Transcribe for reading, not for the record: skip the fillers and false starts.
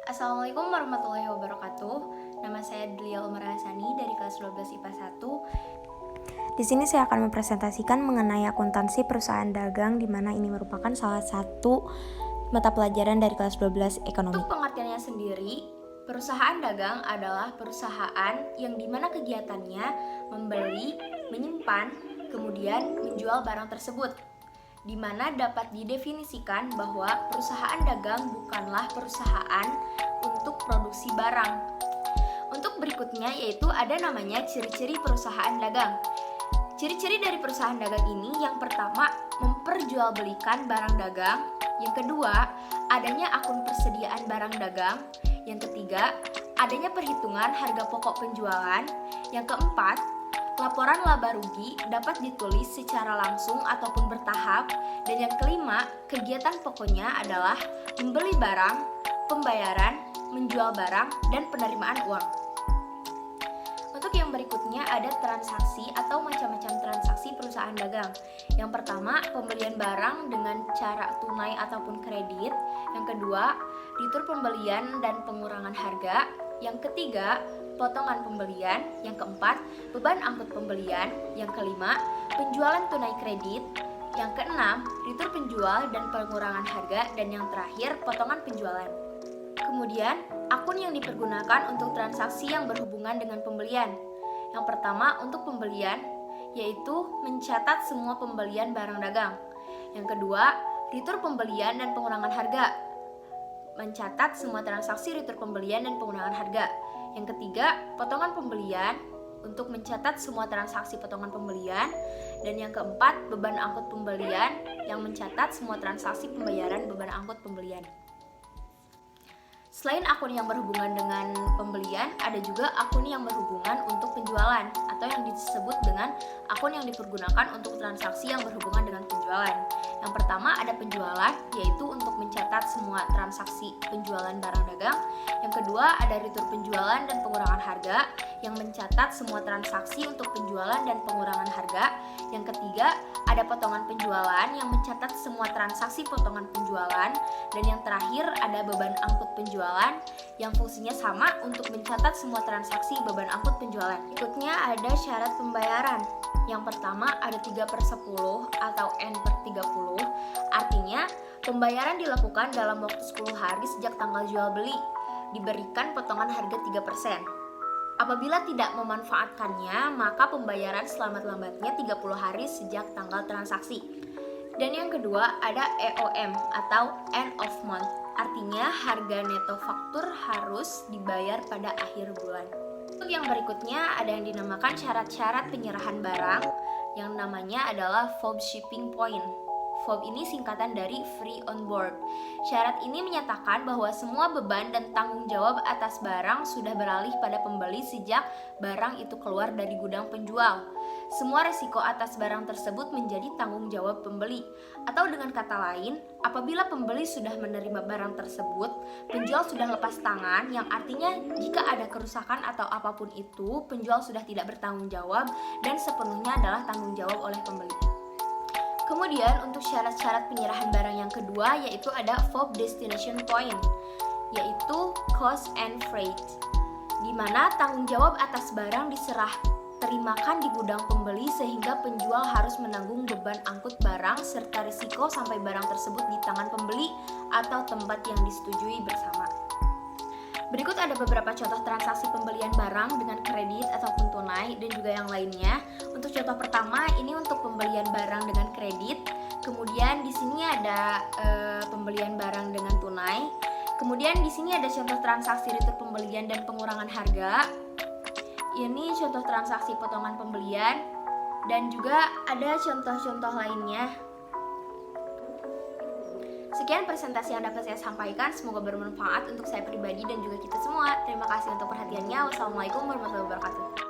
Assalamualaikum warahmatullahi wabarakatuh. Nama saya Delia Umar Hasani dari kelas 12 IPA 1. Di sini saya akan mempresentasikan mengenai akuntansi perusahaan dagang, di mana ini merupakan salah satu mata pelajaran dari kelas 12 ekonomi. Untuk pengertiannya sendiri, perusahaan dagang adalah perusahaan yang dimana kegiatannya membeli, menyimpan, kemudian menjual barang tersebut, di mana dapat didefinisikan bahwa perusahaan dagang bukanlah perusahaan untuk produksi barang. Untuk berikutnya yaitu ada namanya ciri-ciri perusahaan dagang. Ciri-ciri dari perusahaan dagang ini yang pertama memperjualbelikan barang dagang, yang kedua adanya akun persediaan barang dagang, yang ketiga adanya perhitungan harga pokok penjualan, yang keempat laporan laba rugi dapat ditulis secara langsung ataupun bertahap, dan yang kelima, kegiatan pokoknya adalah membeli barang, pembayaran, menjual barang, dan penerimaan uang. Untuk yang berikutnya ada transaksi atau macam-macam transaksi perusahaan dagang. Yang pertama, pembelian barang dengan cara tunai ataupun kredit. Yang kedua, retur pembelian dan pengurangan harga. Yang ketiga, potongan pembelian. Yang keempat, beban angkut pembelian. Yang kelima, penjualan tunai kredit. Yang keenam, retur penjual dan pengurangan harga. Dan yang terakhir, potongan penjualan. Kemudian, akun yang dipergunakan untuk transaksi yang berhubungan dengan pembelian. Yang pertama, untuk pembelian, yaitu mencatat semua pembelian barang dagang. Yang kedua, retur pembelian dan pengurangan harga, mencatat semua transaksi retur pembelian dan pengurangan harga. Yang ketiga, potongan pembelian, untuk mencatat semua transaksi potongan pembelian. Dan yang keempat, beban angkut pembelian, yang mencatat semua transaksi pembayaran beban angkut pembelian. Selain akun yang berhubungan dengan pembelian, ada juga akun yang berhubungan untuk penjualan, atau yang disebut dengan akun yang dipergunakan untuk transaksi yang berhubungan dengan penjualan. Yang pertama ada penjualan, yaitu untuk mencatat semua transaksi penjualan barang dagang. Yang kedua ada retur penjualan dan pengurangan harga, yang mencatat semua transaksi untuk penjualan dan pengurangan harga. Yang ketiga ada potongan penjualan, yang mencatat semua transaksi potongan penjualan. Dan yang terakhir ada beban angkut penjualan, yang fungsinya sama untuk mencatat semua transaksi beban angkut penjualan. Berikutnya ada syarat pembayaran. Yang pertama ada 3/10 atau N/30, artinya pembayaran dilakukan dalam waktu 10 hari sejak tanggal jual beli, diberikan potongan harga 3%. Apabila tidak memanfaatkannya, maka pembayaran selamat-lambatnya 30 hari sejak tanggal transaksi. Dan yang kedua ada EOM atau end of month, artinya harga neto faktur harus dibayar pada akhir bulan. Untuk yang berikutnya ada yang dinamakan syarat-syarat penyerahan barang, yang namanya adalah FOB shipping point. FOB ini singkatan dari free on board. Syarat ini menyatakan bahwa semua beban dan tanggung jawab atas barang sudah beralih pada pembeli sejak barang itu keluar dari gudang penjual. Semua resiko atas barang tersebut menjadi tanggung jawab pembeli. Atau dengan kata lain, apabila pembeli sudah menerima barang tersebut, penjual sudah lepas tangan, yang artinya jika ada kerusakan atau apapun itu, penjual sudah tidak bertanggung jawab dan sepenuhnya adalah tanggung jawab oleh pembeli. Kemudian untuk syarat-syarat penyerahan barang yang kedua yaitu ada FOB destination point, yaitu cost and freight, di mana tanggung jawab atas barang terimakan di gudang pembeli sehingga penjual harus menanggung beban angkut barang serta risiko sampai barang tersebut di tangan pembeli atau tempat yang disetujui bersama. Berikut ada beberapa contoh transaksi pembelian barang dengan kredit ataupun tunai dan juga yang lainnya. Untuk contoh pertama ini untuk pembelian barang dengan kredit. Kemudian di sini ada pembelian barang dengan tunai. Kemudian di sini ada contoh transaksi retur pembelian dan pengurangan harga. Ini contoh transaksi potongan pembelian dan juga ada contoh-contoh lainnya. Sekian presentasi yang dapat saya sampaikan, semoga bermanfaat untuk saya pribadi dan juga kita semua. Terima kasih untuk perhatiannya. Wassalamualaikum warahmatullahi wabarakatuh.